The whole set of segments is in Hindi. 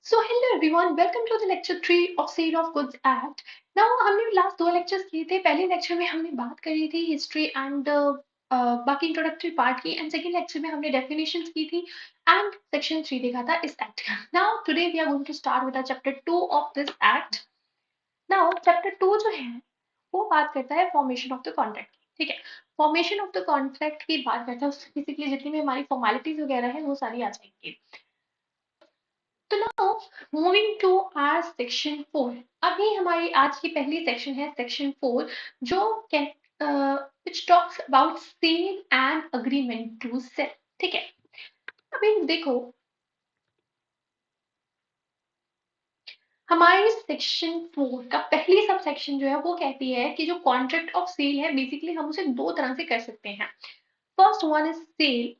So hello everyone, welcome to the lecture 3 of Sale of Goods Act. Now हमने लास्ट दो लेक्चर्स किए थे। पहले लेक्चर में हमने बात करी थी हिस्ट्री एंड बाकी इंट्रोडक्टरी पार्ट की, एंड सेकंड लेक्चर में हमने डेफिनेशंस की थी एंड सेक्शन 3 देखा था इस एक्ट का। Now today we are going to start with chapter 2 of this act. Now chapter 2 जो है वो बात करता है फॉर्मेशन ऑफ द कॉन्ट्रैक्ट की। ठीक है, फॉर्मेशन ऑफ द कॉन्ट्रैक्ट की बात करता है, बेसिकली जितनी भी हमारी फॉर्मेलिटीज वगैरह है वो सारी आ जाएंगी। तो now moving to our section 4। अभी हमारी आज की पहली सेक्शन है सेक्शन 4, जो which talks about sale and agreement to sell। ठीक है, अभी देखो हमारी सेक्शन 4 का पहली सब सेक्शन जो है वो कहती है कि जो कॉन्ट्रैक्ट ऑफ सेल है बेसिकली हम उसे दो तरह से कर सकते हैं। First one is sale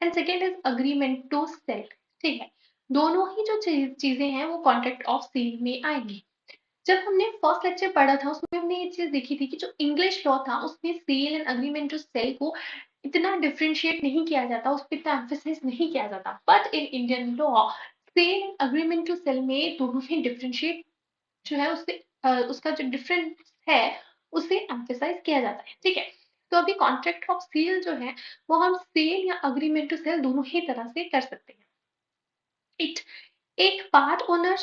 and second is agreement to sale. ठीक है, दोनों ही जो चीजें हैं वो कॉन्ट्रैक्ट ऑफ सेल में आएंगी। जब हमने फर्स्ट लेक्चर पढ़ा था उसमें हमने ये चीज देखी थी कि जो इंग्लिश लॉ था उसमें sale and agreement to sale को इतना डिफरेंशिएट नहीं किया जाता, उस पर इतना एम्फेसाइज नहीं किया जाता। But in Indian law sale and agreement to sale में दोनों में डिफरेंशिएट जो है उससे उसका जो डिफरेंस है उसे एम्फेसाइज किया जाता है। ठीक है, तो अभी कॉन्ट्रैक्ट ऑफ सेल जो है वो हम सेल या अग्रीमेंट टू सेल दोनों ही तरह से कर सकते हैं। इट एक पार्ट ओनर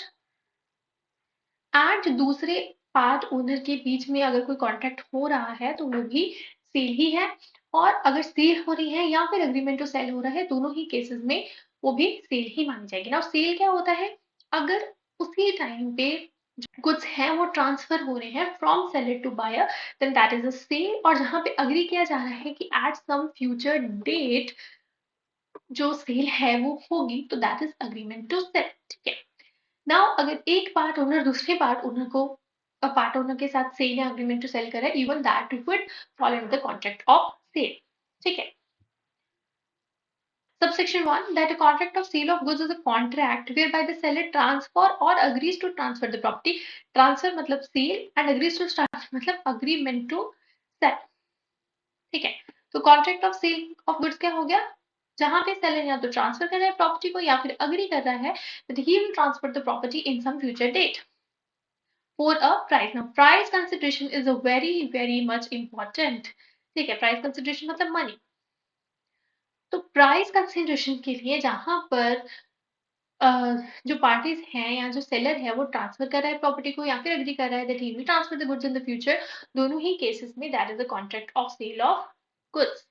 एंड दूसरे पार्ट ओनर के बीच में अगर कोई कॉन्ट्रैक्ट हो रहा है तो वो भी सेल ही है, और अगर सेल हो रही है या फिर अग्रीमेंट टू सेल हो रहा है दोनों ही केसेस में वो भी सेल ही मानी जाएगी ना। सेल क्या होता है, अगर उसी टाइम पे गुड्स हैं वो ट्रांसफर हो रहे हैं from seller to buyer then that is a sale, और जहां पे अग्री किया जा रहा है कि एट सम फ्यूचर डेट जो सेल है वो होगी तो that is agreement to sale. ठीक है, नाउ अगर एक पार्ट ओनर दूसरे पार्ट ओनर को पार्ट ओनर के साथ सेल या अग्रीमेंट टू सेल करे even that would follow in the contract of sale. ठीक है, subsection 1 that a contract of sale of goods is a contract whereby the seller transfer or agrees to transfer the property। transfer मतलब sale and agrees to transfer मतलब agreement to sell। ठीक है, तो contract of sale of goods क्या हो गया, जहां पे सेलर या तो ट्रांसफर कर रहा है प्रॉपर्टी को या फिर अग्री कर रहा है that he will transfer the property in some future date for a price। now price consideration is a very much important। ठीक है, प्राइस कंसिडरेशन मतलब मनी। तो प्राइस कंसिडरेशन के लिए जहां पर जो पार्टीज हैं या जो सेलर है वो ट्रांसफर कर रहा है प्रॉपर्टी को या फिर एग्री कर रहा है that he will transfer the goods in the future, दोनों ही केसेस में that is a contract of sale of goods.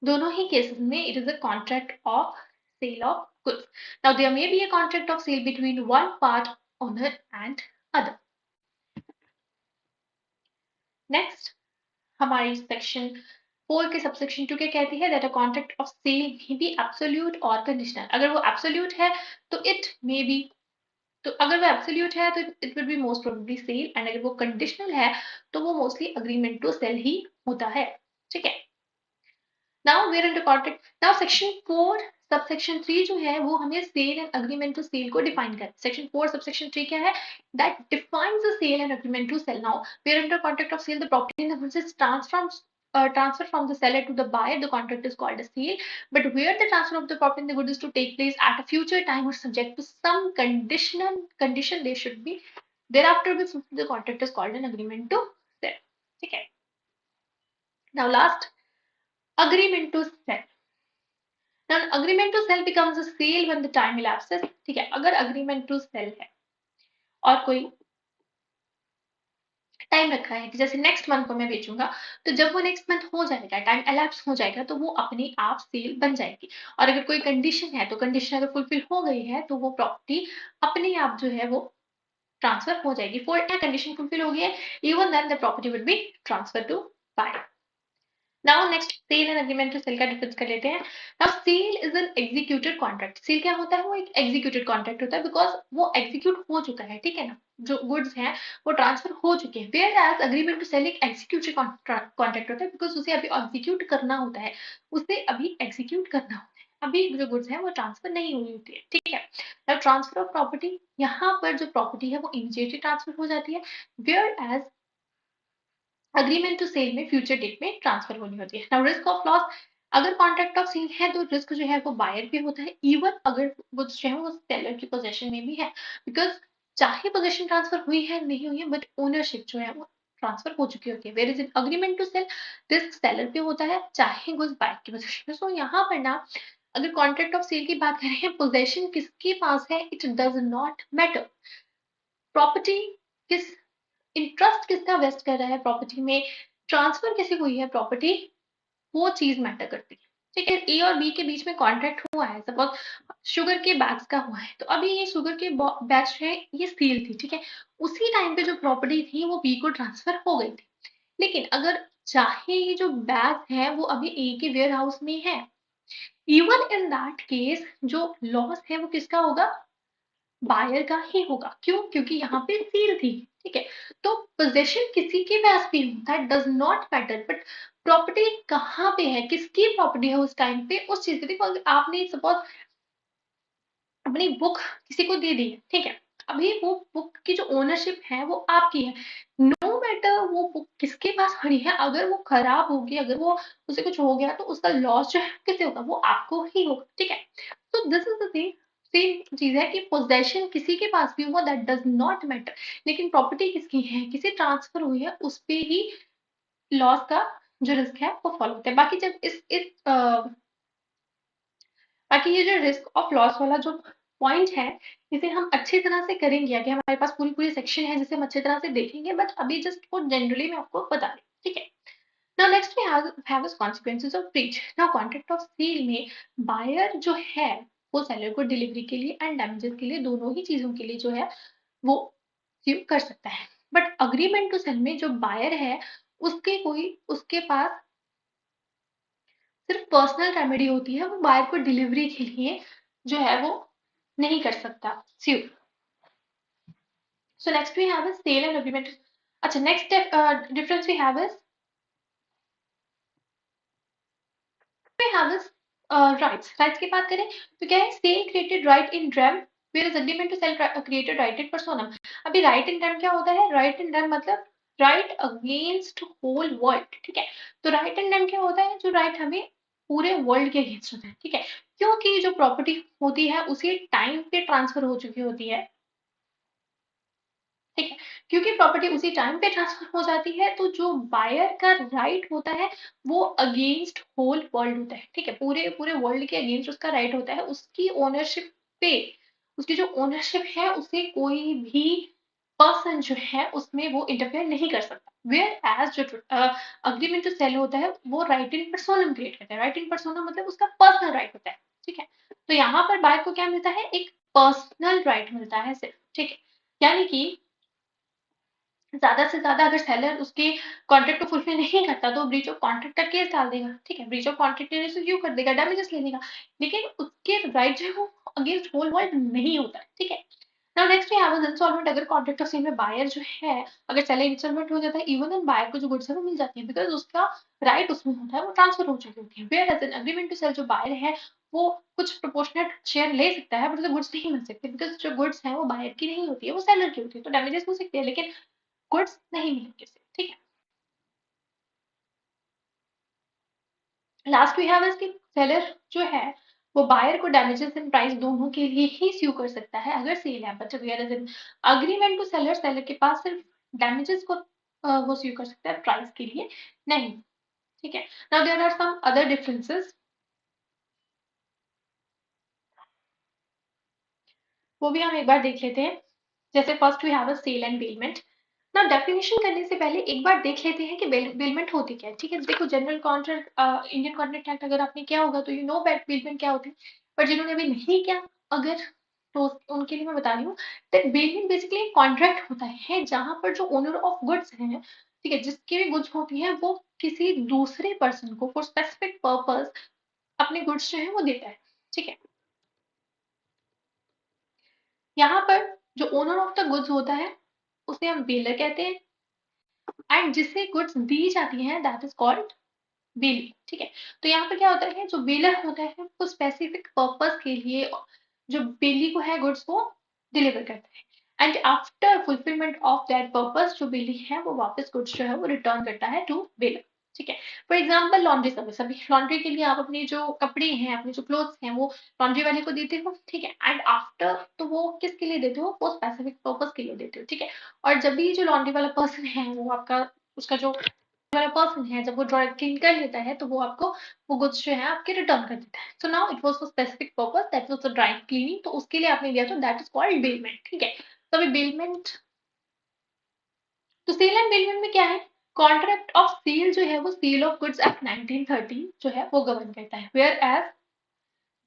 दोनों ही केसेस में it is a contract of sale of goods. Now there may be a contract of sale between one part owner and other. Next हमारी सेक्शन 4 के सबसेक्शन 2 क्या कहती है that a contract of sale may be absolute और कंडीशनल। अगर वो एब्सोल्यूट है तो इट मे बी, तो अगर वो एब्सोल्यूट है तो it will be most probably sale, and अगर वो कंडीशनल है तो वो मोस्टली अग्रीमेंट टू सेल ही होता है। ठीक है, now we are into contract. Now section 4 subsection 3 जो है वो हमें sale and agreement to sale को डिफाइन कर। सेक्शन 4 सबसेक्शन 3 क्या है, that defines the sale and agreement to sale. Now we are into contract of sale the property in the goods is transfer from the seller to the buyer, the contract is called a sale, but where the transfer of the property in the good is to take place at a future time or subject to some condition they should be thereafter be fulfilled, the contract is called an agreement to sell। ठीक है, now last agreement to sell। now agreement to sell becomes a sale when the time elapses। ठीक है, अगर agreement to sell है और कोई टाइम रखा है कि जैसे नेक्स्ट मंथ को मैं बेचूंगा, तो जब वो नेक्स्ट मंथ हो जाएगा, टाइम एलैप्स हो जाएगा, तो वो अपने आप सेल बन जाएगी। और अगर कोई कंडीशन है तो कंडीशन अगर फुलफिल हो गई है तो वो प्रॉपर्टी अपने आप जो है वो ट्रांसफर हो जाएगी। फॉर क्या कंडीशन फुलफिल हो गई है, even then the property will be transfer to buyer. Now next sale and agreement to sale का डिफरेंस कर लेते हैं। Now sale is an executed contract. Sale क्या होता है, वो एक एग्जीक्यूटेड कॉन्ट्रैक्ट होता है बिकॉज वो एग्जीक्यूट हो चुका है। ठीक है ना, जो गुड्स हैं वो ट्रांसफर हो चुके हैं। Whereas agreement to sale एक एग्जीक्यूटेड कॉन्ट्रैक्ट होता है बिकॉज उसे अभी एग्जीक्यूट करना होता है, उसे अभी एग्जीक्यूट करना होता है, अभी जो गुड्स है वो ट्रांसफर नहीं हुई होती है। ठीक है, नाउ ट्रांसफर ऑफ प्रॉपर्टी, यहाँ पर जो प्रॉपर्टी है वो इमीडिएटली ट्रांसफर हो जाती है, whereas agreement to sale में फ्यूचर डेट में ट्रांसफर होनी होती है। नाउ रिस्क ऑफ लॉस, अगर कॉन्ट्रैक्ट ऑफ सेल है तो रिस्क जो है वो बायर पे होता है, इवन अगर गुड्स जो है वो सेलर की पोजेशन में भी है, बिकॉज चाहे पोजेशन ट्रांसफर हुई है नहीं हुई है, बट ओनरशिप जो है वो ट्रांसफर हो चुकी होती है। Whereas in agreement to sale, risk seller पे होता है चाहे गुड्स बायर की पोजेशन में। सो यहाँ पर ना अगर कॉन्ट्रैक्ट ऑफ सेल की बात करें, पोजेशन किसके पास है it does not matter. Property किस, इंटरेस्ट किसका वेस्ट कर रहा है प्रॉपर्टी में, ट्रांसफर कैसे हुई है प्रॉपर्टी, वो चीज मैटर करती है। ठीक है, ए और बी के बीच में कॉन्ट्रैक्ट हुआ है, सपोज शुगर के बैग्स का हुआ है, तो अभी ये शुगर के बैच है ये सील थी, ठीक है, उसी टाइम पे जो प्रॉपर्टी थी वो बी को ट्रांसफर हो गई थी। लेकिन अगर चाहे ये जो बैग है वो अभी ए के वेयर हाउस में है, इवन इन दैट केस जो लॉस है वो किसका होगा, बायर का ही होगा। क्यों, क्योंकि यहाँ पे सील थी। ठीक है, तो पोजेशन किसी के पास भी हो that does not matter, but property कहाँ पे है, किसकी प्रॉपर्टी है उस टाइम पे, उस चीज पे देखो। अगर आपने सपोज अपनी बुक किसी को दे दी है, ठीक है, अभी वो बुक की जो ओनरशिप है वो आपकी है, नो मैटर वो बुक किसके पास खड़ी है, अगर वो खराब होगी, अगर वो उसे कुछ हो गया तो उसका लॉस जो है किसे होगा, वो आपको ही होगा। ठीक है, तो this is the thing, same चीज है कि पोजेशन किसी के पास भी हुआ दैट डज नॉट मैटर, लेकिन प्रॉपर्टी किसकी है, किसे ट्रांसफर हुई है, उस पे ही लॉस का जो रिस्क है वो फॉलो होता है। बाकी जब इस बाकी ये जो रिस्क ऑफ लॉस वाला जो पॉइंट है, इसे हम अच्छी तरह से करेंगे, आगे हमारे पास पूरी पूरी सेक्शन है जिसे हम अच्छी तरह से देखेंगे, बट अभी जस्ट वो जनरली मैं आपको बता रही हूँ। ठीक है, now next we have consequences of breach. Now contract of sale में बायर जो है वो सेलर को डिलीवरी के लिए एंड डैमेजेस के लिए, दोनों ही चीजों के लिए जो है वो sue कर सकता है। बट अग्रीमेंट टू सेल में जो बायर है उसके पास सिर्फ पर्सनल रेमेडी होती है, वो बायर को डिलीवरी के लिए जो है वो नहीं कर सकता sue. So next we have is sale and agreement. अच्छा, next difference we have is rights की बात करें तो क्या है, sale created right in rem, where is agreement to sell created right in personam. अभी राइट इन ड्रेम क्या होता है, राइट इन ड्रेम मतलब राइट अगेंस्ट होल वर्ल्ड। ठीक है, तो राइट इन ड्रेम क्या होता है, जो राइट हमें पूरे वर्ल्ड के अगेंस्ट होता है। ठीक है, क्योंकि जो प्रॉपर्टी होती है उसी टाइम पे ट्रांसफर हो चुकी होती है। ठीक है, क्योंकि प्रॉपर्टी उसी टाइम पे ट्रांसफर हो जाती है, तो जो बायर का राइट होता है वो अगेंस्ट होल वर्ल्ड होता है। ठीक है, पूरे पूरे वर्ल्ड के अगेंस्ट उसका राइट होता है, उसकी ओनरशिप पे, उसकी जो ओनरशिप है उसे कोई भी पर्सन जो है उसमें वो इंटरफेयर नहीं कर सकता। वेयर एज जो अग्रीमेंट टू सेल होता है वो राइट इन पर्सोनम क्रिएट करता है। राइट इन पर्सोनम मतलब उसका पर्सनल राइट होता है। ठीक है, तो यहाँ पर बायर को क्या मिलता है, एक पर्सनल राइट मिलता है सिर्फ। ठीक है, यानी कि ज्यादा से ज्यादा अगर सेलर उसके कॉन्ट्रैक्ट को फुलफिल नहीं करता तो ब्रीच ऑफ कॉन्ट्रैक्ट का केस डाल देगा। ठीक है, ब्रीच ऑफ कॉन्ट्रैक्ट रिव्यू कर देगा, डैमेजेस ले लेगा, लेकिन उसके राइट जो है वो अगेंस्ट होल वर्ल्ड नहीं होता है। ठीक है, now next we have instalment. अगर कॉन्ट्रैक्ट ऑफ सेल में बायर जो है, अगर सेलर इंस्टॉलमेंट हो जाता है, इवन एंड बायर को जो गुड्स है वो मिल जाती है, बिकॉज उसका राइट उसमें होता है, वो ट्रांसफर हो चुकी होती है। Whereas an agreement to sale जो बायर है वो कुछ प्रोपोर्शनेट शेयर ले सकता है, बट उसे गुड्स नहीं मिल सकते, बिकॉज जो गुड्स है वो बायर की नहीं होती है, वो सेलर की होती है। तो डैमेजेस हो सकते हैं लेकिन गुड्स नहीं मिलेंगे इसे। ठीक है, लास्ट वी हैव इज कि सेलर जो है वो बायर को डैमेजेस एंड प्राइस दोनों के लिए ही स्यू कर सकता है अगर सेल है, but whereas in agreement to seller, seller के पास सिर्फ डैमेजेस को वो स्यू कर सकता है, प्राइस के लिए नहीं। ठीक है, now there are some other differences, वो भी हम एक बार देख लेते हैं। जैसे first we have a sale and bailment. ना डेफिनेशन करने से पहले एक बार देख लेते हैं कि बेलमेंट होती क्या है। ठीक है, देखो general contract Indian contract act अगर आपने किया होगा तो यू नो दैट बेलमेंट क्या होती है, पर जिन्होंने अभी नहीं किया अगर, तो उनके लिए मैं बता रही हूँ दैट बेलमेंट बेसिकली कॉन्ट्रैक्ट होता है जहां पर जो ओनर ऑफ गुड्स हैं, ठीक है, जिसकी भी गुड्स होती है वो किसी दूसरे पर्सन को फॉर स्पेसिफिक पर्पस अपने गुड्स जो है वो देता है। ठीक है, यहाँ पर जो ओनर ऑफ द गुड्स होता है उसे हम बेलर कहते हैं, एंड जिससे गुड्स दी जाती हैं दैट इज कॉल्ड बेली। ठीक है, तो यहाँ पे क्या होता है, जो बेलर होता है वो स्पेसिफिक पर्पस के लिए जो बेली को है गुड्स को डिलीवर करता है, and after fulfilment of that purpose जो बेली है वो वापस गुड्स जो है वो रिटर्न करता है टू बेलर। ठीक है। फॉर एग्जाम्पल लॉन्ड्री सर्विस, अभी लॉन्ड्री के लिए आप अपने जो कपड़े हैं, अपने जो क्लोथ्स हैं, वो लॉन्ड्री वाले को देते हो, ठीक है। एंड आफ्टर तो वो किसके लिए देते हो, वो स्पेसिफिक पर्पज के लिए देते हो, ठीक है। और जब भी जो लॉन्ड्री वाला पर्सन है वो आपका, उसका जो वाला पर्सन है, जब वो ड्राई क्लीन कर लेता है तो वो आपको वो गुड्स जो है आपके रिटर्न कर देता है। So now it was for specific purpose, that was the dry cleaning, तो उसके लिए आपने लिया, तो दैट इज कॉल्ड बेलमेंट, ठीक है। तो अभी बेलमेंट, तो सेल एंड बेलमेंट में क्या है, कॉन्ट्रैक्ट ऑफ सेल जो है वो सेल ऑफ गुड्स एक्ट 1913 जो है वो गवर्न करता है, वेयर एज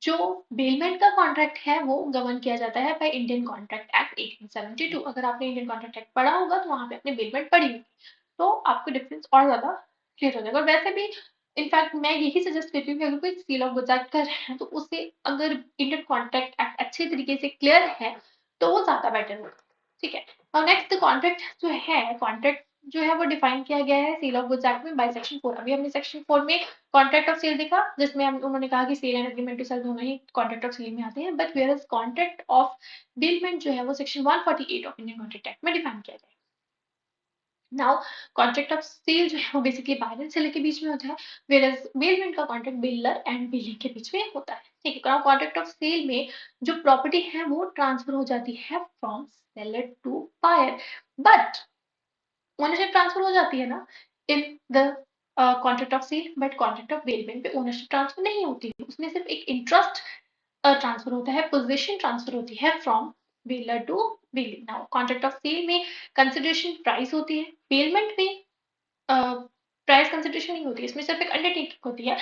जो बेलमेंट का कॉन्ट्रैक्ट है वो गवर्न किया जाता है बाय इंडियन कॉन्ट्रैक्ट एक्ट 1872। अगर आपने इंडियन कॉन्ट्रैक्ट एक्ट पढ़ा होगा तो वहां पे आपने बेलमेंट पढ़ी होगी, तो आपको डिफरेंस और ज्यादा क्लियर हो जाएगा। और वैसे भी इनफैक्ट मैं यही सजेस्ट करती हूँ कि अगर कोई सेल ऑफ गुड्स एक्ट कर रहे हैं तो उसे अगर इंडियन कॉन्ट्रैक्ट एक्ट अच्छे तरीके से क्लियर है तो वो ज्यादा बेटर होगा, ठीक है। और नेक्स्ट कॉन्ट्रैक्ट जो है, कॉन्ट्रैक्ट जो है वो डिफाइन किया गया है सेल ऑफ गुड्स एक्ट में बाय सेक्शन 4। अभी हमने सेक्शन 4 में कॉन्ट्रैक्ट ऑफ सेल देखा, जिसमें हम उन्होंने कहा कि sale and agreement to sale दोनों ही कॉन्ट्रैक्ट ऑफ सेल में आते हैं, but whereas contract of bailment जो है वो section 148 of Indian contract act में डिफाइन किया गया है। नाउ कॉन्ट्रैक्ट ऑफ सेल जो है वो बेसिकली बायर एंड सेलर के बीच में होता है, वेयरएज बेलमेंट का कॉन्ट्रैक्ट बिल्डर एंड बिलिंग के बीच में होता है, ठीक है। कॉन्ट्रैक्ट ऑफ सेल में जो प्रॉपर्टी है वो ट्रांसफर हो जाती है from seller to buyer, but ownership transfer हो जाती है ना in the contract of sale, but contract of bailment पे ओनरशिप ट्रांसफर नहीं होती है, उसमें सिर्फ एक इंटरेस्ट ट्रांसफर होता है, पोजीशन ट्रांसफर होती है from bailor to bailee. Now contract of sale में कंसिडरेशन प्राइस होती है, बेलमेंट में प्राइस कंसिडरेशन नहीं होती है, इसमें सिर्फ एक अंडरटेकिंग होती है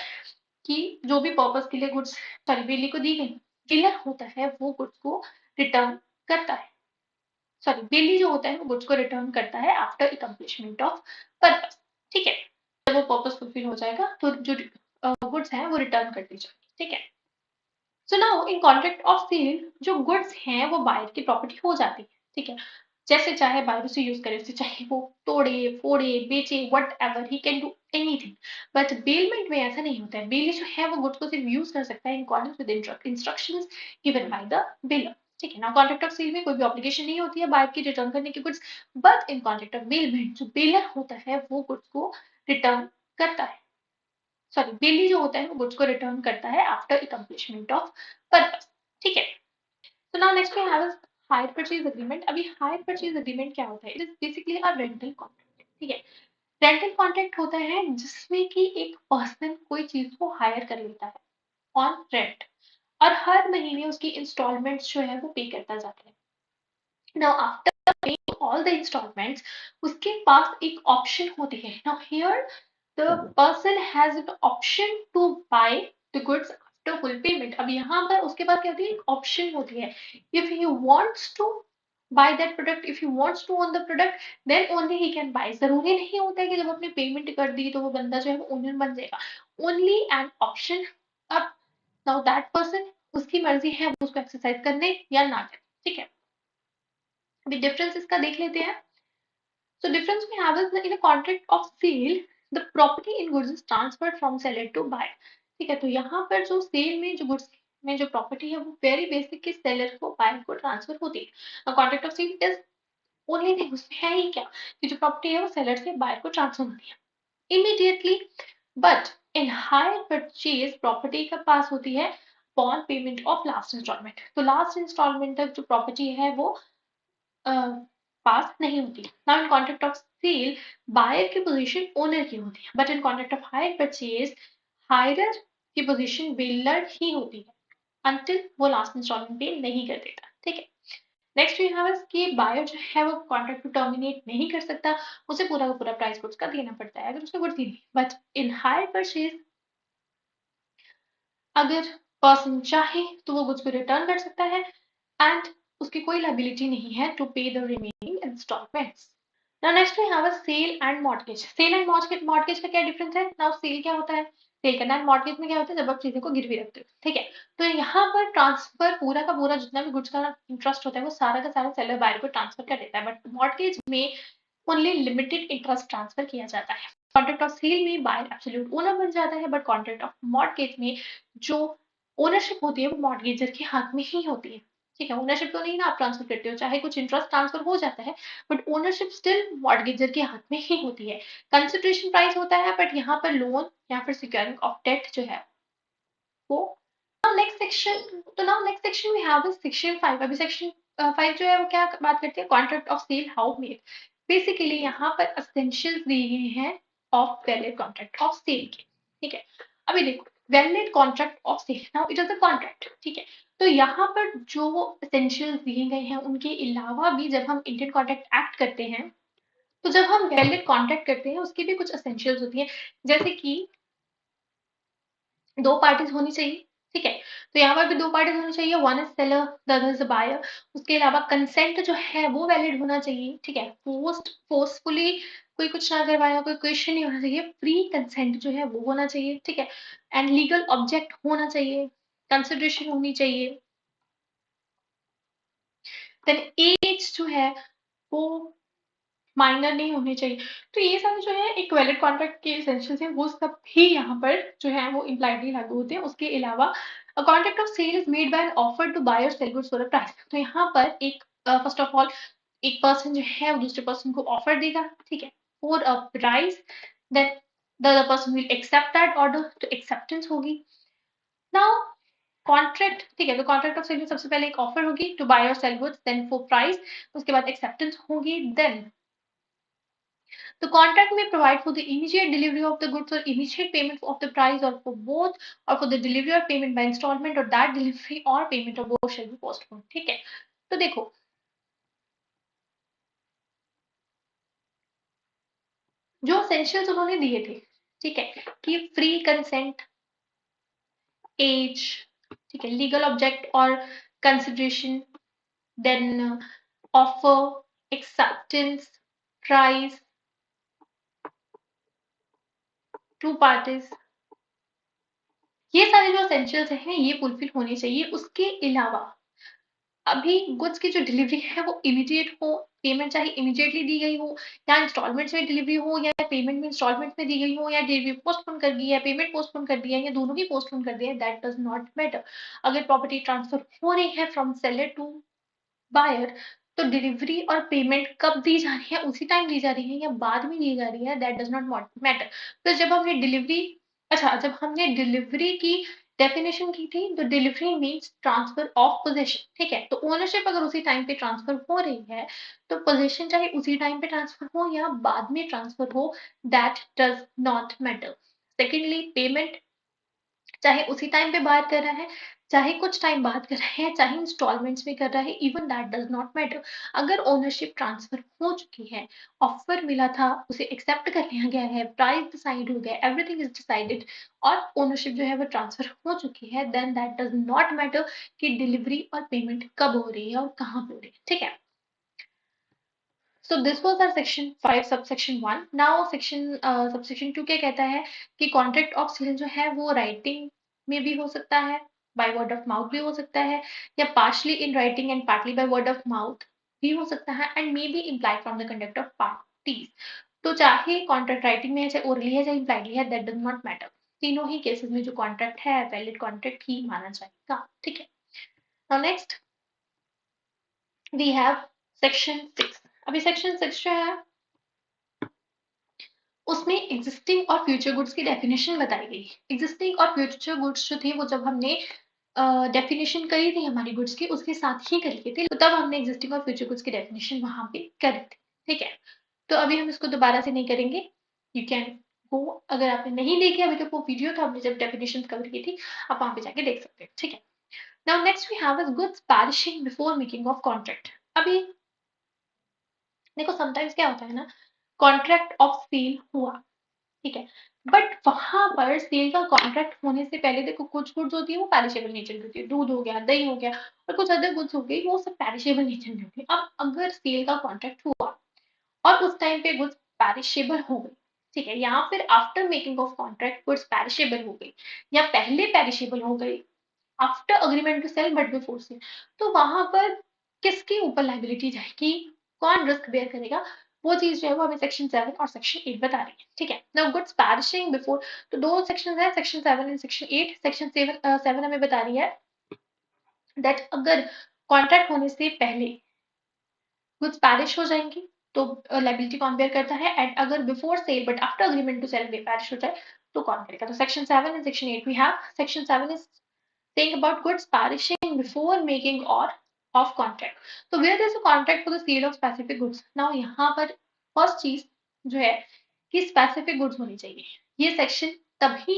कि जो भी पर्पस के लिए गुड्स सॉरी बेली को दी गई, डीलर होता है वो गुड्स को रिटर्न करता है, सॉरी बेली जो होता है वो गुड्स को रिटर्न करता है आफ्टर अकम्प्लिशमेंट ऑफ पर्पस, ठीक है। जब वो पर्पस फुलफिल हो जाएगा तो जो गुड्स हैं वो रिटर्न कर दी जाएगी, ठीक है। So now in contract of sale जो गुड्स हैं वो बायर की प्रॉपर्टी हो जाती है, ठीक है। जैसे चाहे बायर उसे यूज करे, उसे चाहे वो तोड़े फोड़े बेचे, what ever he can do anything, but bailment में ऐसा नहीं होता है। बेली जो है वो गुड्स को सिर्फ यूज कर सकता है in accordance with instructions given by the bailor, ठीक है ना। कॉन्ट्रैक्ट ऑफ सेल में कोई भी ऑब्लिगेशन नहीं होती है बायर की रिटर्न करने की goods, but in contract of bailment जो बेलर होता है वो गुड्स को रिटर्न करता है, सॉरी बेली जो होता है वो गुड्स को रिटर्न करता है आफ्टर अकम्प्लिशमेंट ऑफ पर्पस, ठीक है। तो now next we have hire purchase agreement. अभी हायर परचेज एग्रीमेंट क्या होता है, it is basically a rental contract, ठीक है। रेंटल कॉन्ट्रैक्ट होता है जिसमें कि एक पर्सन कोई चीज को हायर कर लेता है ऑन रेंट, और हर महीने उसकी इंस्टॉलमेंट्स जो है वो पे करता जाता है। Now after paying all the instalments उसके पास एक ऑप्शन होती है, now here the person has an option to buy the goods after full payment। अब यहाँ पर उसके पास क्या होती है, एक ऑप्शन होती है, if he wants to buy that product, if he wants to own the product, then only he can buy। जरूरी नहीं होता है कि जब आपने पेमेंट कर दी तो वो बंदा जो है वो ओनर बन जाएगा, only an option। अब now that person उसकी मर्जी है वो उसको एक्सरसाइज करने या ना करें, ठीक है। अभी डिफरेंस इसका देख लेते हैं। So difference we have is that in a contract of sale, the property in goods is transferred from seller to buyer। ठीक है, तो यहाँ पर जो सेल में जो गुड्स में जो प्रॉपर्टी है वो वेरी बेसिक के सेलर को बायर को ट्रांसफर होती है। Contract of sale is only thing, उसमें है ही क्या कि जो प्रॉपर्टी है वो सेलर से बायर को ट्रांसफर होती है immediately, but in hire purchase property का पास होती है upon payment of last instalment. तो लास्ट इंस्टॉलमेंट तक जो प्रॉपर्टी है वो पास नहीं होती। Now in contract of sale buyer की पोजीशन ओनर की होती है, but in contract of hire purchase hirer की पोजीशन बिल्डर ही होती है अंटिल वो लास्ट इंस्टॉलमेंट पे नहीं कर देता, ठीक है। नेक्स्ट वी हैव कि बायर जो है वो कॉन्ट्रैक्ट को टर्मिनेट नहीं कर सकता, उसे पूरा का पूरा प्राइस गुड्स का देना पड़ता है अगर उसने गुड्स दी नहीं, बट इन हायर परचेज अगर पर्सन चाहे तो वो गुड्स को रिटर्न कर सकता है एंड उसकी कोई लाइबिलिटी नहीं है to pay the remaining instalments. Now next we have a sale and mortgage. Sale and mortgage का क्या डिफरेंस है, नाउ सेल क्या होता है, सेल करना, एंड मॉर्टगेज में क्या होता है जब आप चीजों को गिरवी रखते हो, ठीक है। तो यहाँ पर ट्रांसफर पूरा का पूरा जितना भी गुड्स का इंटरेस्ट होता है वो सारा का सारा सेलर बायर को ट्रांसफर कर देता है, बट मॉर्टगेज में ओनली लिमिटेड इंटरेस्ट ट्रांसफर किया जाता है। कॉन्ट्रैक्ट ऑफ सेल में बायर एब्सोल्यूट ओनर बन जाता है, बट कॉन्ट्रैक्ट ऑफ मॉर्टगेज में जो ओनरशिप होती है वो मॉर्टगेजर के हाथ में ही होती है। ठीक है, ओनरशिप तो नहीं ना आप ट्रांसफर करते हो, चाहे कुछ इंटरेस्ट ट्रांसफर हो जाता है, बट ओनरशिप स्टिल मॉर्गेजर के हाथ में ही होती है। कंसिडरेशन प्राइस होता है, बट यहाँ पर लोन या फिर सिक्योरिंग ऑफ डेट जो है वो। नेक्स्ट सेक्शन, तो now next section we have is section 5। अभी सेक्शन 5 जो है वो क्या बात करती है, contract of sale how made. Basically यहाँ पर एसेंशियल्स दिए गए हैं of valid contract of sale के। ठीक है, अभी देखो valid contract of sale, now it is a contract. ठीक है, तो यहाँ पर जो एसेंशियल्स दिए गए हैं उनके अलावा भी जब हम इंडियन कॉन्ट्रैक्ट एक्ट करते हैं, तो जब हम वैलिड कॉन्ट्रैक्ट करते हैं उसकी भी कुछ एसेंशियल्स होती हैं, जैसे कि 2 पार्टीज होनी चाहिए। ठीक है, तो यहाँ पर भी 2 पार्टीज होनी चाहिए, one is seller the other is buyer. उसके अलावा कंसेंट जो है वो वैलिड होना चाहिए। ठीक है, फोर्सफुली कोई कुछ ना करवाया, कोई क्वेश्चन नहीं होना चाहिए, फ्री कंसेंट जो है वो होना चाहिए। ठीक है, एंड लीगल ऑब्जेक्ट होना चाहिए, कंसिडरेशन होनी चाहिए, देन एज जो है वो माइनर नहीं होने चाहिए। तो ये सारे जो है एक वैलिड कॉन्ट्रैक्ट के एसेंशियल्स हैं, वो सब भी यहाँ पर जो है वो इम्प्लाइडली लागू होते हैं। उसके अलावा a contract of sale is made by an offer to buy और cell goods for a price. तो यहाँ पर एक फर्स्ट ऑफ ऑल एक पर्सन जो है वो दूसरे पर्सन को ऑफर देगा, ठीक है, for a price, then the other person will accept that order, तो एक्सेप्टेंस होगी। नाउ कॉन्ट्रैक्ट, ठीक है, तो कॉन्ट्रैक्ट ऑफ सेल में सबसे पहले एक ऑफर होगी टू बाय और cell goods, then for price, उसके बाद एक्सेप्टेंस होगी, then the contract may provide for the immediate delivery of the goods or immediate payment of the price, or for both, or for the delivery or payment by installment, or that delivery or payment of both shall be postponed। ठीक है, तो देखो जो एसेंशियल्स उन्होंने दिए थे, ठीक है, कि फ्री कंसेंट, एज, ठीक है, लीगल ऑब्जेक्ट और consideration, then offer, acceptance, price, two parties, ये सारे जो एसेंशियल्स हैं ये फुलफिल होने चाहिए। उसके अलावा अभी गुड्स की जो डिलीवरी है वो इमीडिएट हो, पेमेंट चाहे इमीडिएटली दी गई हो, या इंस्टॉलमेंट्स में डिलीवरी हो, या पेमेंट में इंस्टॉलमेंट में दी गई हो, या डिलीवरी पोस्टपोन कर दी है, पेमेंट पोस्टपोन कर दिया है, या दोनों ही पोस्टपोन कर दिया है, दैट डज नॉट मैटर। अगर प्रॉपर्टी ट्रांसफर हो रही है फ्रॉम सेलर टू बायर, तो डिलीवरी और पेमेंट कब दी जा रही है, उसी टाइम दी जा रही है या बाद में दी जा रही है, दैट डज नॉट मैटर। तो जब हमने डिलीवरी, अच्छा, जब हमने डिलीवरी की डेफिनेशन की थी, तो delivery means transfer of position. ठीक है, तो ओनरशिप अगर उसी टाइम पे ट्रांसफर हो रही है, तो पोजीशन चाहे उसी टाइम पे ट्रांसफर हो या बाद में ट्रांसफर हो, that does not matter. Secondly payment चाहे उसी टाइम पे बात कर रहा है, चाहे कुछ टाइम बात कर रहा है, चाहे इंस्टॉलमेंट्स में कर रहा है, even that does not matter. अगर ओनरशिप ट्रांसफर हो चुकी है, ऑफर मिला था, उसे एक्सेप्ट कर लिया गया है, प्राइस डिसाइड हो गया, एवरीथिंग इज डिसाइडेड, और ओनरशिप जो है वो ट्रांसफर हो चुकी है, then that does not matter कि डिलीवरी और पेमेंट कब हो रही है और कहाँ पे हो रही है। ठीक है, so this was our section 5 subsection 1। now section subsection 2 क्या कहता है कि कॉन्ट्रैक्ट ऑफ सेल जो है वो राइटिंग में भी हो सकता है, बाय वर्ड ऑफ माउथ भी हो सकता है, या partially in writing and partly by word of mouth भी हो सकता है, and may be implied from the conduct of parties. तो चाहे कॉन्ट्रैक्ट राइटिंग में है, चाहे ओरली है, चाहे इम्प्लाइडली है, दैट डज नॉट मैटर। तीनों ही केसेस में जो कॉन्ट्रैक्ट है वैलिड कॉन्ट्रैक्ट ही माना जाएगा। ठीक है, now next we have section 6। अभी सेक्शन 6 जो है उसमें एग्जिस्टिंग और फ्यूचर गुड्स की डेफिनेशन बताई गई। एग्जिस्टिंग और फ्यूचर गुड्स जो थे वो जब हमने डेफिनेशन करी थी हमारी गुड्स की, उसके साथ ही करी थी, तो तब हमने एग्जिस्टिंग और फ्यूचर गुड्स की डेफिनेशन वहां पे करी थी। ठीक है, तो अभी हम इसको दोबारा से नहीं करेंगे, यू कैन गो, अगर आपने नहीं देखी अभी तक वो वीडियो, तो हमने जब डेफिनेशन कवर की थी, आप वहां पे जाके देख सकते हैं। ठीक है, now next we have is goods perishing before making of contract. अभी देखो समटाइम्स क्या होता है ना, कॉन्ट्रैक्ट ऑफ सेल हुआ, ठीक है, बट वहां पर सेल का कॉन्ट्रैक्ट होने से पहले देखो कुछ गुड्स होती है वो पेरिशेबल नेचर की होती है, दूध हो गया, दही हो गया, और कुछ अदर गुड्स हो गई वो सब पेरिशेबल नेचर की होती है। अब अगर सेल का कॉन्ट्रैक्ट हुआ और उस टाइम पे गुड्स पेरिशेबल हो गई, ठीक है, या फिर after making of contract goods perishable हो गई, या पहले पेरिशेबल हो गई after agreement to sale but before sale, तो वहां पर किसके ऊपर लाइबिलिटी जाएगी, कौन रिस्क बेयर करेगा, वो चीज जो है वो हमें सेक्शन 7 और सेक्शन 8 बता रही है। ठीक है, नाउ गुड्स पैरिशिंग बिफोर, तो दो सेक्शन है, सेक्शन 7 एंड सेक्शन 8। सेक्शन 7 हमें बता रही है दैट अगर कॉन्ट्रैक्ट होने से पहले गुड्स पैरिश हो जाएंगी तो लायबिलिटी कौन बेयर करता है, एंड अगर before sale but after agreement to sale perish हो जाए तो कौन करेगा। तो section 7 and section 8 we have. Section 7 is saying about goods perishing before making or of contract. So where there is a contract for the sale of specific goods. Now यहाँ पर फर्स्ट चीज जो है कि स्पेसिफिक गुड्स होनी चाहिए। ये सेक्शन तभी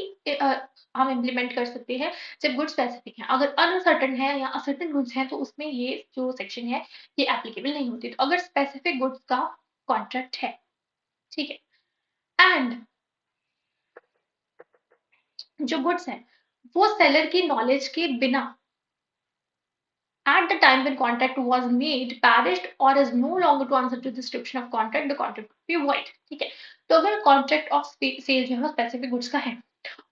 हम इम्प्लीमेंट कर सकते हैं जब गुड्स स्पेसिफिक है। अगर अनसर्टन है या असर्टन गुड्स हैं तो उसमें ये जो सेक्शन है ये एप्लीकेबल नहीं होती। तो अगर स्पेसिफिक गुड्स का कॉन्ट्रैक्ट है, ठीक है, एंड जो गुड्स है वो सेलर की नॉलेज के बिना at the time when contract was made perished or is no longer to answer to the description of contract, the contract will be void। ठीक है, तो अगर कॉन्ट्रैक्ट ऑफ सेल जो है स्पेसिफिक गुड्स का है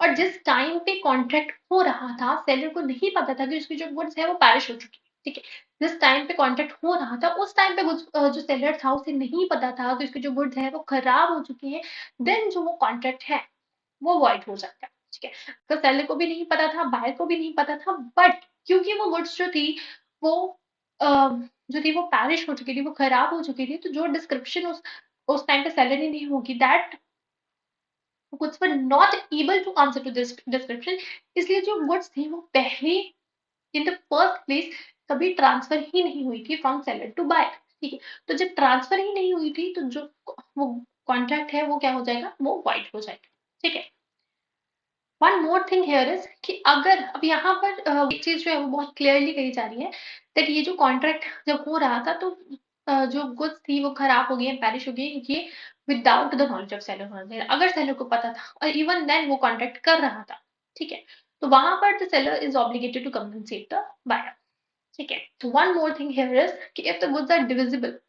और जिस टाइम पे कॉन्ट्रैक्ट हो रहा था सेलर को नहीं पता था कि उसकी जो गुड्स है वो पैरिश हो चुकी है, ठीक है, जिस टाइम पे कॉन्ट्रैक्ट हो रहा था उस टाइम पे जो सेलर था उसे नहीं पता था कि उसकी जो गुड्स है वो खराब हो चुकी है, देन जो वो कॉन्ट्रैक्ट है वो वॉइड हो जाता है। ठीक है, तो सेलर को भी नहीं पता था, बायर को भी नहीं पता था, बट क्योंकि वो गुड्स जो थी वो जो थी वो पैरिश हो चुकी थी, वो खराब हो चुकी थी, तो जो डिस्क्रिप्शन उस टाइम पे सेलर ने नहीं होगी, that goods were not able to answer to this description, इसलिए जो गुड्स थी वो पहले इन द फर्स्ट प्लेस कभी ट्रांसफर ही नहीं हुई थी फ्रॉम सेलर टू बायर। ठीक है, तो जब ट्रांसफर ही नहीं हुई थी तो जो वो कॉन्ट्रैक्ट है वो क्या हो जाएगा, वो वाइड हो जाएगा। ठीक है, one more thing here is कि अगर अब यहाँ पर एक चीज जो है वो बहुत क्लियरली कही जा रही है दैट ये जो कॉन्ट्रैक्ट जब हो रहा था तो जो गुड्स थी वो खराब हो गई, पैरिश हो गई, ये without the knowledge of seller होना चाहिए। अगर सेलर को पता था और इवन देन वो कॉन्ट्रैक्ट कर रहा था, ठीक है, तो वहां पर the seller is obligated to compensate the buyer. ठीक है, तो one more thing here is कि if the goods are divisible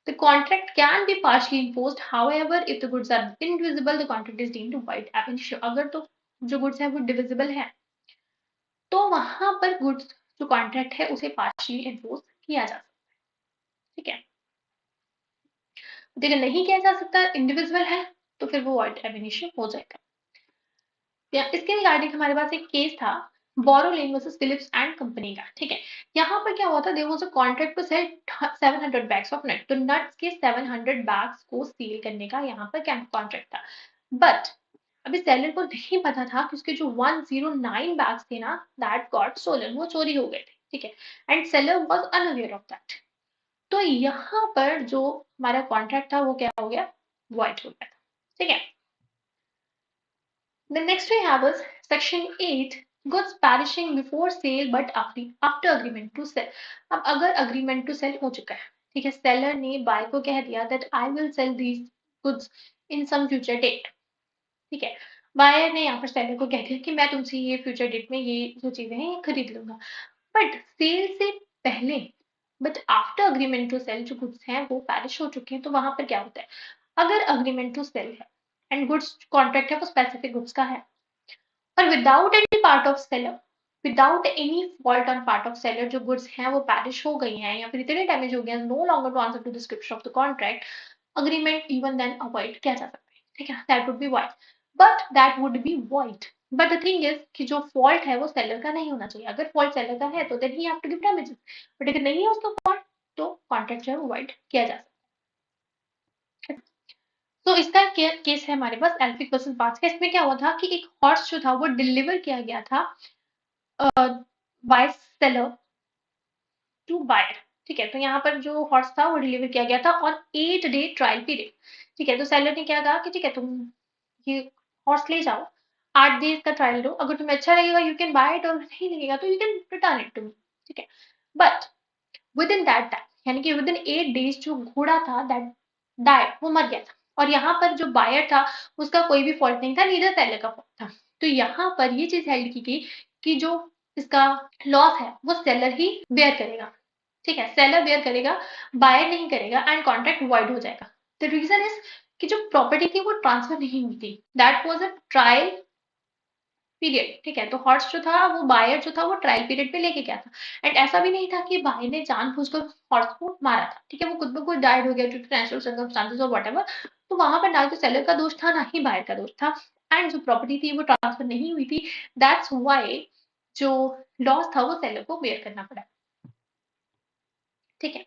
the contract can be partially enforced, however if the goods are indivisible the contract is deemed void ab initio। अगर तो जो गुड्स है वो डिविजिबल है तो वहां पर गुड्स जो कॉन्ट्रैक्ट है उसे पार्शियली एनफोर्स किया जा सकता है। ठीक है, अगर नहीं किया जा सकता, इंडिविजुअल है, तो फिर वो वॉइड ab initio हो जाएगा। इसके रिगार्डिंग हमारे पास एक केस था Borrowman versus Phillips and company का। ठीक है, यहाँ पर क्या हुआ था, there was a contract to sell 700 bags of nut, तो नट्स के 700 बैग्स को सील करने का यहाँ पर कॉन्ट्रैक्ट था, बट अभी सेलर को नहीं पता था कि उसके जो 109 बैग्स थे ना दैट गॉट स्टोलन, वो चोरी हो गए थे। ठीक है, and seller was unaware of that, तो यहाँ पर जो हमारा कॉन्ट्रैक्ट था वो क्या हो गया, वॉइड हो गया था। ठीक है, the next we have is section 8 goods perishing before sale but after agreement to sell। अब अगर agreement to sell हो चुका है, ठीक है, seller ने buy को कह दिया that I will sell these goods in some future date। ठीक है, बायर ने यहाँ पर सेलर को कह दिया कि मैं तुमसे ये फ्यूचर डेट में ये जो चीजें हैं ये खरीद लूंगा, बट सेल से पहले but after agreement to sale जो गुड्स हैं वो पैरिश हो चुके हैं, तो वहां पर क्या होता है, अगर अग्रीमेंट टू सेल है एंड गुड्स कॉन्ट्रैक्ट है वो स्पेसिफिक गुड्स का है और without any part of seller, without any fault on part of seller जो गुड्स हैं वो पैरिश हो गई हैं या फिर इतने डैमेज हो गए हैं, no longer to answer to description of the contract, agreement even then avoid किया जा सकता है। ठीक है, that would be void, but that would be void, but the thing is कि जो फॉल्ट है वो सेलर का नहीं होना चाहिए। अगर फॉल्ट सेलर का है तो then he have to give damages, but अगर नहीं है उसका फॉल्ट तो कॉन्ट्रैक्ट जो है वो वाइड किया जा सकता है। तो इसका केस है हमारे पास एल्फिक वर्सेस बार्च का। इसमें क्या हुआ था कि एक हॉर्स जो था वो डिलीवर किया गया था बाय सेलर टू बायर। ठीक है, तो यहाँ पर जो हॉर्स था वो डिलीवर किया गया था और 8 डे ट्रायल पीरियड। ठीक है, तो सेलर ने क्या कहा कि ठीक है तुम ये हॉर्स ले जाओ, 8 डेज का ट्रायल लो, अगर तुम्हें अच्छा लगेगा यू कैन बाय इट और नहीं लगेगा तो you can return it to me. ठीक है, but within that time यानी कि विद इन 8 डेज जो घोड़ा था दैट डाइड, वो मर गया था, और यहाँ पर जो बायर था उसका कोई भी फॉल्ट नहीं था, नीदर सेलर का फॉल्ट था। तो यहाँ पर ये चीज हेल्ड की गई कि जो इसका लॉस है वो सेलर ही बेयर करेगा। ठीक है, सेलर बेयर करेगा, बायर नहीं करेगा, एंड कॉन्ट्रैक्ट वॉइड हो जाएगा। द रीजन इज कि जो प्रॉपर्टी थी वो ट्रांसफर नहीं हुई थी, that was a trial period. ठीक है, तो हॉर्स जो था वो बायर जो था वो ट्रायल पीरियड पे लेके गया था, एंड ऐसा भी नहीं था कि बायर ने जानबूझकर हॉर्स को मारा था। ठीक है, वो खुद ब खुद डाइड हो गया ड्यू टू नेचुरल सर्कमस्टांसेस और व्हाटएवर, तो वहां पर ना तो सेलर का दोष था ना ही बायर का दोष था, एंड जो प्रॉपर्टी थी वो ट्रांसफर नहीं हुई थी, दैट्स व्हाई जो लॉस था वो सेलर को बेयर करना पड़ा। ठीक है।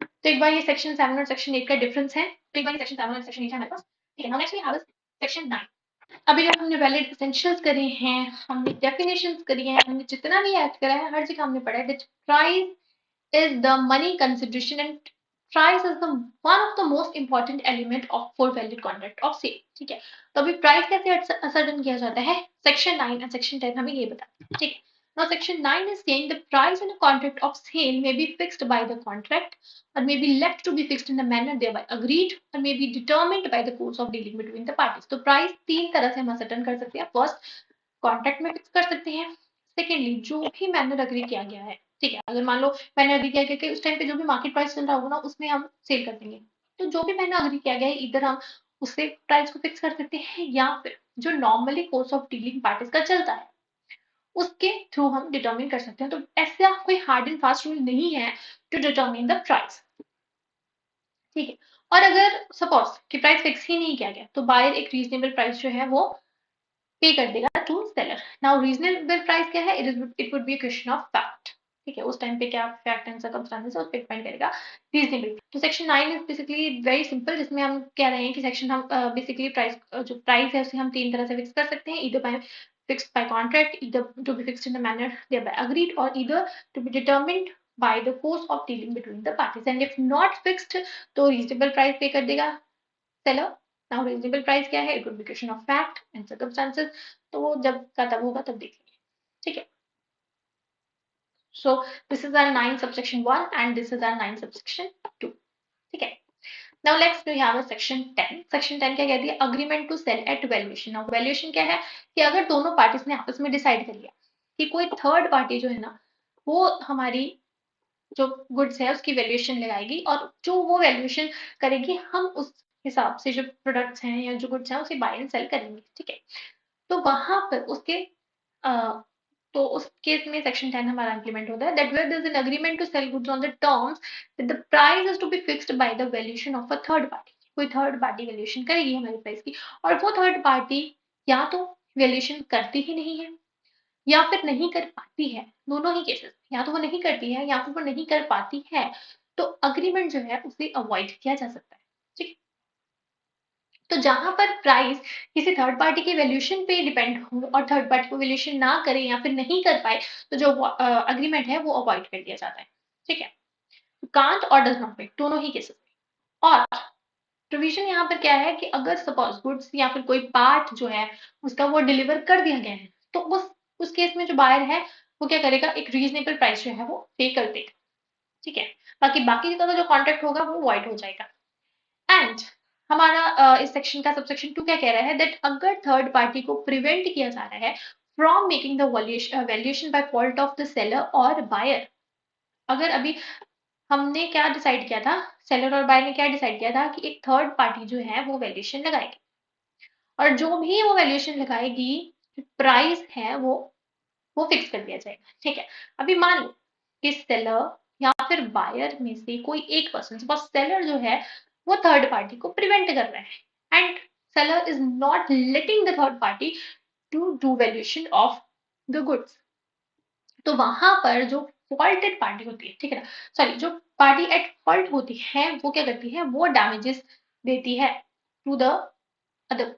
तो एक बार ये सेक्शन 7 और सेक्शन 8 का डिफरेंस है, तो एक बार ये सेक्शन 7 और सेक्शन 8 है हमारे पास, ठीक है। Now next we have section 9। अभी जब हमने वैलिड एसेंशियल्स करे हैं, हमने डेफिनेशंस करी हैं, हमने जितना भी ऐड करा है हर जगह हमने पढ़ा है that price is the money consideration and price is the one of the most important element of for valid contract of sale, ठीक है। तो अभी प्राइस कैसे असर्टन किया जाता है, सेक्शन 9 एंड सेक्शन 10 हमें ये बताते हैं, ठीक है। Now section 9 is saying the price in a contract of sale may be fixed by the contract or may be left to be fixed in a manner thereby agreed or may be determined by the course of dealing between the parties। तो प्राइस तीन तरह से हम असर्टन कर सकते हैं, फर्स्ट कॉन्ट्रैक्ट में फिक्स कर सकते हैं, सेकेंडली जो भी मैनर अग्री किया गया है, ठीक है। अगर मान लो मैंने अग्री किया गया कि उस टाइम पे जो भी मार्केट प्राइस चल रहा होगा ना उसमें हम सेल कर देंगे, तो जो भी मैंने अग्री किया गया है इधर हम उससे प्राइस को फिक्स कर सकते हैं या फिर जो normally course of dealing parties का चलता है उसके थ्रू हम डिटरमिन कर सकते हैं। तो ऐसा कोई हार्ड एंड फास्ट रूल नहीं है टू डिटरमिन द प्राइस, ठीक है। और अगर सपोज कि प्राइस फिक्स ही नहीं किया गया तो बायर एक रीजनेबल प्राइस जो है वो पे कर देगा to seller. Now reasonable price क्या है, it would be question of fact, ठीक है। उस टाइम पे क्या फैक्ट एंड सर्कमस्टांसेस उस पे डिपेंड करेगा रीजनेबल। तो section 9 is basically very simple, जिसमें हम कह रहे हैं कि सेक्शन हम बेसिकली प्राइस जो प्राइस है उसे हम तीन तरह से फिक्स कर सकते हैं, either by fixed by contract, either to be fixed in a manner thereby agreed or either to be determined by the course of dealing between the parties and if not fixed तो reasonable price पे कर देगा seller। नाउ रीजनेबल प्राइस क्या है, it would be question of fact and circumstances, तो वो जब का तब होगा तब देखेंगे, ठीक है। So this is our 9 subsection 1 and this is our 9 subsection 2, ठीक है। Now let's we have a section 10। Section 10 क्या कहती है, agreement to sale at valuation. नाउ वैल्यूएशन क्या है कि अगर दोनों पार्टीज ने आपस में डिसाइड कर लिया कि कोई थर्ड पार्टी जो है ना वो हमारी जो गुड्स है उसकी वैल्यूएशन लगाएगी और जो वो वैल्यूएशन करेगी हम उस हिसाब से जो प्रोडक्ट्स हैं या जो गुड्स हैं उसे बाय एंड सेल करेंगे, ठीक है। तो वहां पर उसके अ, तो उस केस में सेक्शन 10 हमारा इंप्लीमेंट होता है that where there is an agreement to sell goods on the terms that the price is to be fixed by the valuation of a third party. कोई थर्ड पार्टी वैल्यूएशन करेगी हमारे प्राइस की और वो थर्ड पार्टी या तो वैल्यूएशन करती ही नहीं है या फिर नहीं कर पाती है, दोनों ही केसेस या तो वो नहीं करती है या फिर वो नहीं कर पाती है, तो अग्रीमेंट जो है उसे अवॉइड किया जा सकता है, ठीक। तो जहां पर प्राइस किसी थर्ड पार्टी के वैल्यूएशन पे डिपेंड हो और थर्ड पार्टी को वैल्यूएशन ना करे या फिर नहीं कर पाए तो जो अग्रीमेंट है वो अवॉइड कर दिया जाता है, ठीक है। कांट और डज नॉट मेक दोनों ही केसेस में। और प्रोविजन यहाँ पर क्या है कि अगर सपोज गुड्स या फिर कोई पार्ट जो है उसका वो डिलीवर कर दिया गया है तो उस केस में जो बायर है वो क्या करेगा, एक रीजनेबल प्राइस जो है वो पे कर देगा, ठीक है। बाकी बाकी का जो कॉन्ट्रैक्ट होगा वो वॉइड हो जाएगा। एंड हमारा इस सेक्शन का सबसेक्शन 2 क्या कह रहा है दैट अगर थर्ड पार्टी को प्रिवेंट किया जा रहा है from making the valuation by fault of the seller और बायर। अगर अभी हमने क्या डिसाइड किया था, सेलर और बायर ने क्या डिसाइड किया था कि एक थर्ड पार्टी जो है वो वैल्यूएशन लगाएगी और जो भी वो वैल्यूएशन लगाएगी प्राइस है वो फिक्स कर दिया जाएगा, ठीक है। अभी मान लो कि सेलर या फिर बायर में से कोई एक पर्सन, सपोज सेलर जो है वो थर्ड पार्टी को प्रिवेंट कर रहा है and seller is not letting the third party to do valuation of the goods. तो वहां पर जो फॉल्टेड पार्टी होती है, ठीक है ना, सॉरी जो पार्टी एट फॉल्ट होती है वो क्या करती है, वो डैमेजेस देती है टू द अदर,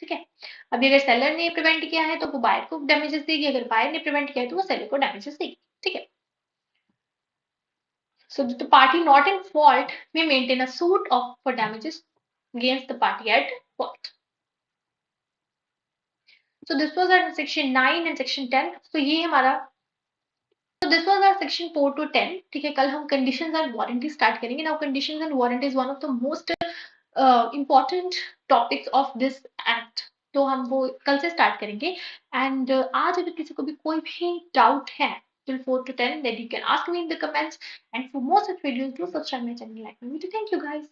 ठीक है। अभी अगर सेलर ने प्रिवेंट किया है तो वो बायर को डैमेजेस देगी, अगर बायर ने प्रिवेंट किया है तो वो सेलर को डैमेजेस देगी, ठीक है। So the party not in fault may maintain a suit of for damages against the party at fault. So this was our section 9 and section 10. So ये हमारा so this was our section 4 to 10. ठीक है, कल हम conditions and warranty start करेंगे. Now conditions and warranty is one of the most important topics of this act. तो हम वो कल से स्टार्ट करेंगे एंड आज अगर किसी को भी कोई भी डाउट है till 4 to 10 then you can ask me in the comments and for more such videos do subscribe my channel like my video. Thank you guys.